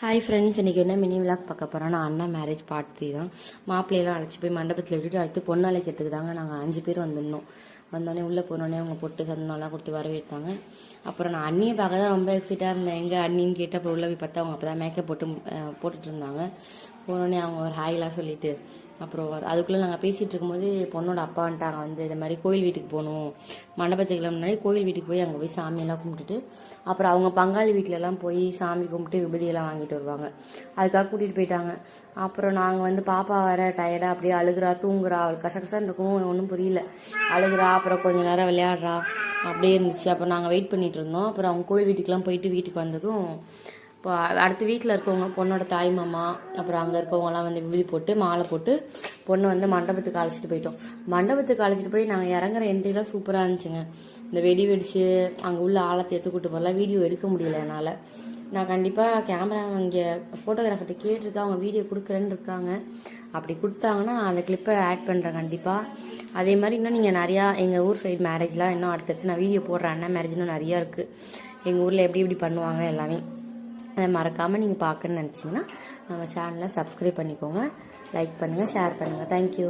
Hi friends, இன்றைக்கி என்ன mini vlog பார்க்க போகிறோன்னா அண்ணா மேரேஜ் பார்ட் 3 தான். மாப்பிள்ளையெல்லாம் அழைச்சி போய் மண்டபத்தில் விட்டுட்டு அடுத்து பொண்ணு அழைக்கிறதுக்கு தாங்க நாங்கள் 5 பேர் வந்திருந்தோம். வந்தோடனே உள்ளே போனோடனே அவங்க பொட்டு சந்தனம்லாம் கொடுத்து வரவேற்றாங்க. அப்புறம் நான் அண்ணியை பார்க்க தான் ரொம்ப எக்ஸைட்டாக இருந்தேன். எங்கே அண்ணின்னு கேட்டு அப்புறம் உள்ளே போய் பார்த்தா அவங்க அப்போ தான் மேக்கப் போட்டுட்டு இருந்தாங்க. போனோடனே அவங்க ஒரு ஹாய்லாம் சொல்லிவிட்டு அப்புறம் அதுக்குள்ளே நாங்கள் பேசிகிட்டு இருக்கும்போது பொண்ணோட அப்பா வந்துட்டாங்க. வந்து இது மாதிரி கோயில் வீட்டுக்கு போகணும், மண்டபத்துக்குலாம் முன்னாடி கோயில் வீட்டுக்கு போய் அங்கே போய் சாமியெல்லாம் கும்பிட்டுட்டு அப்புறம் அவங்க பங்காளி வீட்டிலலாம் போய் சாமி கும்பிட்டு விபதியெல்லாம் வாங்கிட்டு வருவாங்க. அதுக்காக கூட்டிகிட்டு போயிட்டாங்க. அப்புறம் நாங்கள் வந்து பாப்பா வர டயர்டாக அப்படியே அழுகிறா, தூங்குறா, அவள் கசகசான்னு இருக்கும், ஒன்றும் புரியல, அழுகிறா. அப்புறம் கொஞ்சம் நேரம் விளையாடுறா, அப்படியே இருந்துச்சு. அப்புறம் நாங்கள் வெயிட் பண்ணிகிட்டு இருந்தோம். அப்புறம் அவங்க கோயில் வீட்டுக்கெலாம் போயிட்டு வீட்டுக்கு வந்ததும் இப்போ அடுத்த வீட்டில் இருக்கவங்க பொண்ணோட தாய் மாமா அப்புறம் அங்கே இருக்கவங்கலாம் வந்து விபூதி போட்டு மாலை போட்டு பொண்ணு வந்து மண்டபத்துக்கு அழைச்சிட்டு போயிட்டோம். மண்டபத்துக்கு அழைச்சிட்டு போய் நாங்கள் இறங்குற என்ட்ரிலாம் சூப்பராக இருந்துச்சுங்க. இந்த வெடி வெடிச்சு அங்கே உள்ள ஆழத்தை எடுத்துக்கிட்டு போகலாம், வீடியோ எடுக்க முடியல என்னால். நான் கண்டிப்பாக கேமரா இங்கே ஃபோட்டோகிராஃபர்கிட்ட கேட்டிருக்கேன், அவங்க வீடியோ கொடுக்குறேன்னு இருக்காங்க. அப்படி கொடுத்தாங்கன்னா நான் அந்த கிளிப்பை ஆட் பண்ணுறேன் கண்டிப்பாக. அதே மாதிரி இன்னும் நீங்கள் நிறையா எங்கள் ஊர் சைடு மேரேஜ்லாம் இன்னும் அடுத்தடுத்து நான் வீடியோ போடுறேன். அண்ணா மேரேஜ்லாம் நிறையா இருக்குது எங்கள் ஊரில், எப்படி எப்படி பண்ணுவாங்க எல்லாமே. அதை மறக்காமல் நீங்கள் பார்க்கணுன்னு நினச்சிங்கன்னா நம்ம சேனலை சப்ஸ்கிரைப் பண்ணிக்கோங்க, லைக் பண்ணுங்கள், ஷேர் பண்ணுங்கள். தேங்க்யூ.